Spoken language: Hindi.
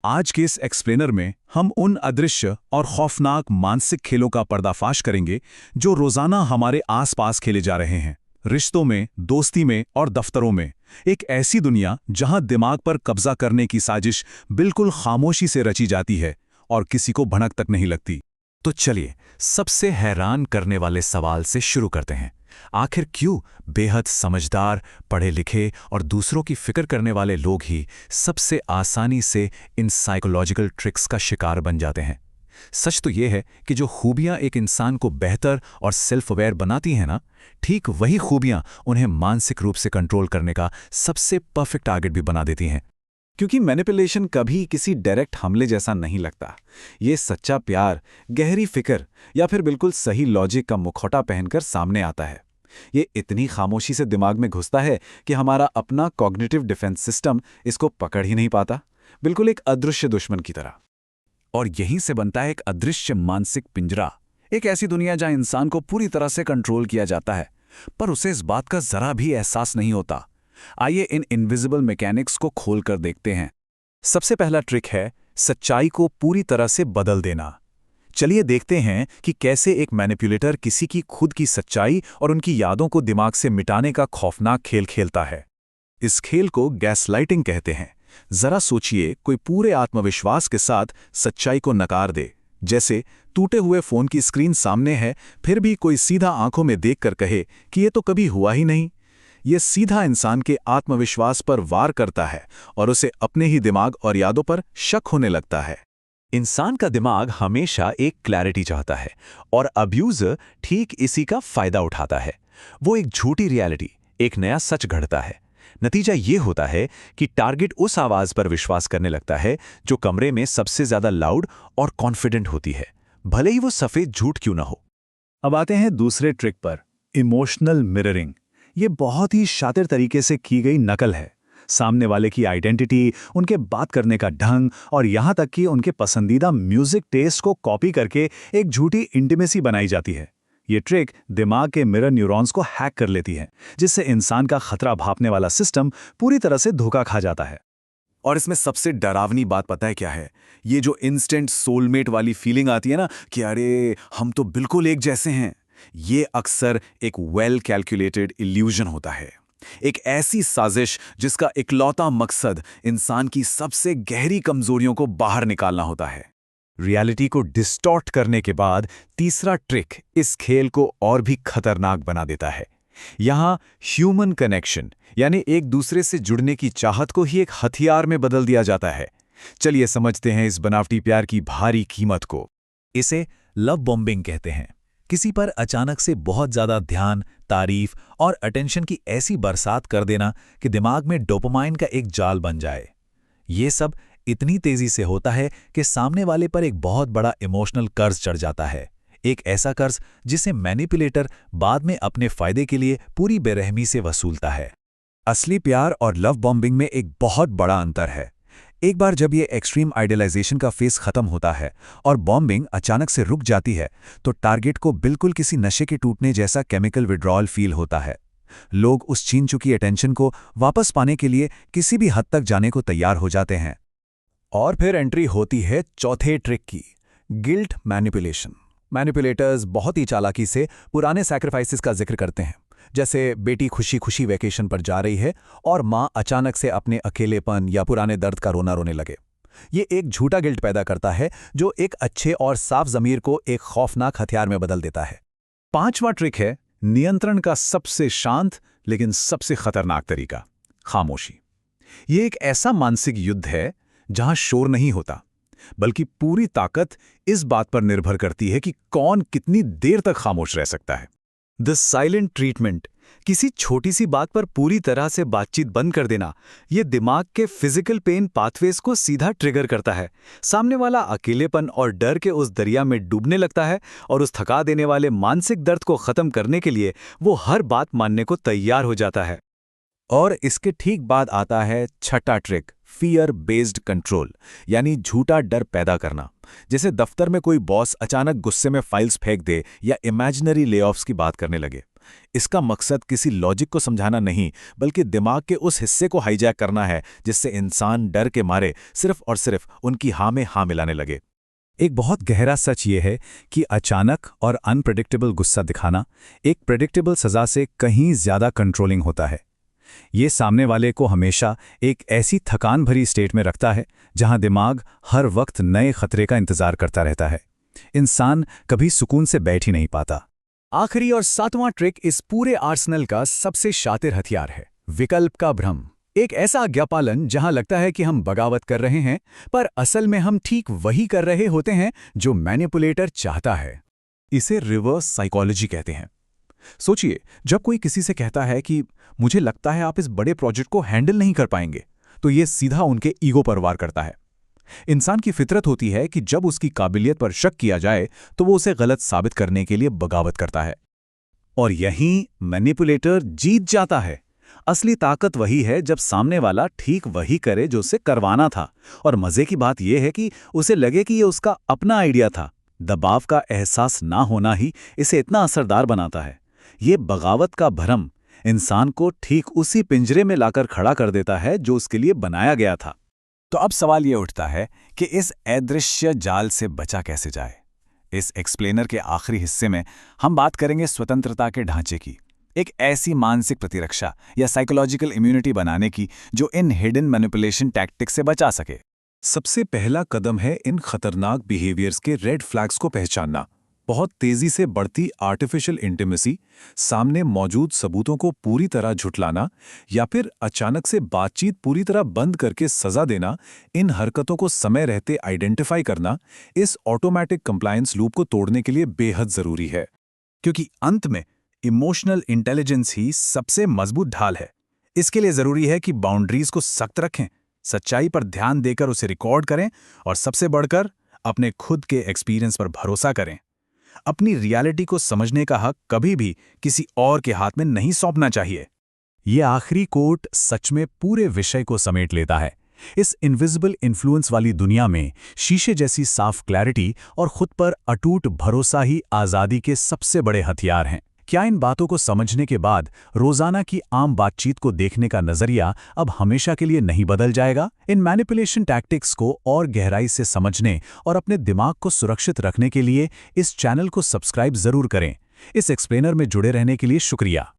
आज के इस एक्सप्लेनर में हम उन अदृश्य और खौफनाक मानसिक खेलों का पर्दाफाश करेंगे जो रोजाना हमारे आसपास खेले जा रहे हैं। रिश्तों में, दोस्ती में और दफ्तरों में एक ऐसी दुनिया जहां दिमाग पर कब्जा करने की साजिश बिल्कुल खामोशी से रची जाती है और किसी को भनक तक नहीं लगती। तो चलिए सबसे हैरान करने वाले सवाल से शुरू करते हैं। आखिर क्यों बेहद समझदार, पढ़े लिखे और दूसरों की फिक्र करने वाले लोग ही सबसे आसानी से इन साइकोलॉजिकल ट्रिक्स का शिकार बन जाते हैं? सच तो यह है कि जो खूबियां एक इंसान को बेहतर और सेल्फ अवेयर बनाती हैं ना, ठीक वही खूबियां उन्हें मानसिक रूप से कंट्रोल करने का सबसे परफेक्ट टारगेट भी बना देती हैं। क्योंकि मैनिपुलेशन कभी किसी डायरेक्ट हमले जैसा नहीं लगता। ये सच्चा प्यार, गहरी फिक्र या फिर बिल्कुल सही लॉजिक का मुखौटा पहनकर सामने आता है। ये इतनी खामोशी से दिमाग में घुसता है कि हमारा अपना कॉग्निटिव डिफेंस सिस्टम इसको पकड़ ही नहीं पाता, बिल्कुल एक अदृश्य दुश्मन की तरह। और यहीं से बनता है एक अदृश्य मानसिक पिंजरा, एक ऐसी दुनिया जहां इंसान को पूरी तरह से कंट्रोल किया जाता है, पर उसे इस बात का जरा भी एहसास नहीं होता। आइए इन इनविजिबल मैकेनिक्स को खोलकर देखते हैं। सबसे पहला ट्रिक है सच्चाई को पूरी तरह से बदल देना। चलिए देखते हैं कि कैसे एक मैनिपुलेटर किसी की खुद की सच्चाई और उनकी यादों को दिमाग से मिटाने का खौफनाक खेल खेलता है। इस खेल को गैसलाइटिंग कहते हैं। जरा सोचिए, कोई पूरे आत्मविश्वास के साथ सच्चाई को नकार दे। जैसे टूटे हुए फोन की स्क्रीन सामने है, फिर भी कोई सीधा आंखों में देखकर कहे कि ये तो कभी हुआ ही नहीं। ये सीधा इंसान के आत्मविश्वास पर वार करता है और उसे अपने ही दिमाग और यादों पर शक होने लगता है। इंसान का दिमाग हमेशा एक क्लैरिटी चाहता है और अब्यूज़र ठीक इसी का फायदा उठाता है। वो एक झूठी रियलिटी, एक नया सच गढ़ता है। नतीजा ये होता है कि टारगेट उस आवाज पर विश्वास करने लगता है जो कमरे में सबसे ज्यादा लाउड और कॉन्फिडेंट होती है, भले ही वो सफेद झूठ क्यों ना हो। अब आते हैं दूसरे ट्रिक पर, इमोशनल मिररिंग। ये बहुत ही शातिर तरीके से की गई नकल है। सामने वाले की आइडेंटिटी, उनके बात करने का ढंग और यहाँ तक कि उनके पसंदीदा म्यूजिक टेस्ट को कॉपी करके एक झूठी इंटीमेसी बनाई जाती है। ये ट्रिक दिमाग के मिरर न्यूरॉन्स को हैक कर लेती है, जिससे इंसान का खतरा भांपने वाला सिस्टम पूरी तरह से धोखा खा जाता है। और इसमें सबसे डरावनी बात पता है क्या है? ये जो इंस्टेंट सोलमेट वाली फीलिंग आती है ना कि अरे हम तो बिल्कुल एक जैसे हैं, ये अक्सर एक वेल कैलकुलेटेड इल्यूजन होता है। एक ऐसी साजिश जिसका इकलौता मकसद इंसान की सबसे गहरी कमजोरियों को बाहर निकालना होता है। रियलिटी को डिस्टॉर्ट करने के बाद तीसरा ट्रिक इस खेल को और भी खतरनाक बना देता है। यहां ह्यूमन कनेक्शन यानी एक दूसरे से जुड़ने की चाहत को ही एक हथियार में बदल दिया जाता है। चलिए समझते हैं इस बनावटी प्यार की भारी कीमत को। इसे लव बॉम्बिंग कहते हैं। किसी पर अचानक से बहुत ज्यादा ध्यान, तारीफ और अटेंशन की ऐसी बरसात कर देना कि दिमाग में डोपामाइन का एक जाल बन जाए। ये सब इतनी तेजी से होता है कि सामने वाले पर एक बहुत बड़ा इमोशनल कर्ज चढ़ जाता है। एक ऐसा कर्ज जिसे मैनिपुलेटर बाद में अपने फायदे के लिए पूरी बेरहमी से वसूलता है। असली प्यार और लव बॉम्बिंग में एक बहुत बड़ा अंतर है। एक बार जब ये एक्सट्रीम आइडियलाइजेशन का फेस खत्म होता है और बॉम्बिंग अचानक से रुक जाती है, तो टारगेट को बिल्कुल किसी नशे के टूटने जैसा केमिकल विड्रॉल फील होता है। लोग उस छीन चुकी अटेंशन को वापस पाने के लिए किसी भी हद तक जाने को तैयार हो जाते हैं। और फिर एंट्री होती है चौथे ट्रिक की, गिल्ट मैनिपुलेशन। मैनिपुलेटर्स बहुत ही चालाकी से पुराने सैक्रिफाइसेस का जिक्र करते हैं, जैसे बेटी खुशी खुशी वैकेशन पर जा रही है और माँ अचानक से अपने अकेलेपन या पुराने दर्द का रोना रोने लगे। ये एक झूठा गिल्ट पैदा करता है जो एक अच्छे और साफ ज़मीर को एक खौफनाक हथियार में बदल देता है। पांचवा ट्रिक है नियंत्रण का सबसे शांत लेकिन सबसे खतरनाक तरीका, खामोशी। ये एक ऐसा मानसिक युद्ध है जहां शोर नहीं होता, बल्कि पूरी ताकत इस बात पर निर्भर करती है कि कौन कितनी देर तक खामोश रह सकता है। द साइलेंट ट्रीटमेंट, किसी छोटी सी बात पर पूरी तरह से बातचीत बंद कर देना, यह दिमाग के फिजिकल पेन पाथवेज को सीधा ट्रिगर करता है। सामने वाला अकेलेपन और डर के उस दरिया में डूबने लगता है और उस थका देने वाले मानसिक दर्द को खत्म करने के लिए वो हर बात मानने को तैयार हो जाता है। और इसके ठीक बाद आता है छठा ट्रिक, फियर बेस्ड कंट्रोल, यानी झूठा डर पैदा करना। जैसे दफ्तर में कोई बॉस अचानक गुस्से में फाइल्स फेंक दे या इमेजिनरी लेऑफ्स की बात करने लगे। इसका मकसद किसी लॉजिक को समझाना नहीं, बल्कि दिमाग के उस हिस्से को हाईजैक करना है जिससे इंसान डर के मारे सिर्फ और सिर्फ उनकी हाँ में हाँ मिलाने लगे। एक बहुत गहरा सच ये है कि अचानक और अनप्रेडिक्टेबल गुस्सा दिखाना एक प्रेडिक्टेबल सज़ा से कहीं ज़्यादा कंट्रोलिंग होता है। ये सामने वाले को हमेशा एक ऐसी थकान भरी स्टेट में रखता है जहां दिमाग हर वक्त नए खतरे का इंतजार करता रहता है। इंसान कभी सुकून से बैठ ही नहीं पाता। आखिरी और 7वां ट्रिक इस पूरे आर्सेनल का सबसे शातिर हथियार है, विकल्प का भ्रम। एक ऐसा आज्ञापालन जहां लगता है कि हम बगावत कर रहे हैं, पर असल में हम ठीक वही कर रहे होते हैं जो मैनिपुलेटर चाहता है। इसे रिवर्स साइकोलॉजी कहते हैं। सोचिए, जब कोई किसी से कहता है कि मुझे लगता है आप इस बड़े प्रोजेक्ट को हैंडल नहीं कर पाएंगे, तो ये सीधा उनके ईगो पर वार करता है। इंसान की फितरत होती है कि जब उसकी काबिलियत पर शक किया जाए तो वो उसे गलत साबित करने के लिए बगावत करता है। और यहीं मैनिपुलेटर जीत जाता है। असली ताकत वही है जब सामने वाला ठीक वही करे जो उसे करवाना था। और मजे की बात यह है कि उसे लगे कि ये उसका अपना आइडिया था। दबाव का एहसास ना होना ही इसे इतना असरदार बनाता है। ये बगावत का भ्रम इंसान को ठीक उसी पिंजरे में लाकर खड़ा कर देता है जो उसके लिए बनाया गया था। तो अब सवाल ये उठता है कि इस अदृश्य जाल से बचा कैसे जाए। इस एक्सप्लेनर के आखिरी हिस्से में हम बात करेंगे स्वतंत्रता के ढांचे की, एक ऐसी मानसिक प्रतिरक्षा या साइकोलॉजिकल इम्यूनिटी बनाने की जो इन हिडन मैनिपुलेशन टैक्टिक्स से बचा सके। सबसे पहला कदम है इन खतरनाक बिहेवियर्स के रेड फ्लैग्स को पहचानना। बहुत तेजी से बढ़ती आर्टिफिशियल इंटीमेसी, सामने मौजूद सबूतों को पूरी तरह झुठलाना या फिर अचानक से बातचीत पूरी तरह बंद करके सजा देना, इन हरकतों को समय रहते आइडेंटिफाई करना इस ऑटोमेटिक कंप्लायंस लूप को तोड़ने के लिए बेहद जरूरी है। क्योंकि अंत में इमोशनल इंटेलिजेंस ही सबसे मजबूत ढाल है। इसके लिए जरूरी है कि बाउंड्रीज को सख्त रखें, सच्चाई पर ध्यान देकर उसे रिकॉर्ड करें और सबसे बढ़कर अपने खुद के एक्सपीरियंस पर भरोसा करें। अपनी रियलिटी को समझने का हक कभी भी किसी और के हाथ में नहीं सौंपना चाहिए। ये आखिरी कोट सच में पूरे विषय को समेट लेता है। इस इनविजिबल इन्फ्लुएंस वाली दुनिया में शीशे जैसी साफ क्लैरिटी और खुद पर अटूट भरोसा ही आज़ादी के सबसे बड़े हथियार हैं। क्या इन बातों को समझने के बाद रोजाना की आम बातचीत को देखने का नजरिया अब हमेशा के लिए नहीं बदल जाएगा? इन मैनिपुलेशन टैक्टिक्स को और गहराई से समझने और अपने दिमाग को सुरक्षित रखने के लिए इस चैनल को सब्सक्राइब जरूर करें। इस एक्सप्लेनर में जुड़े रहने के लिए शुक्रिया।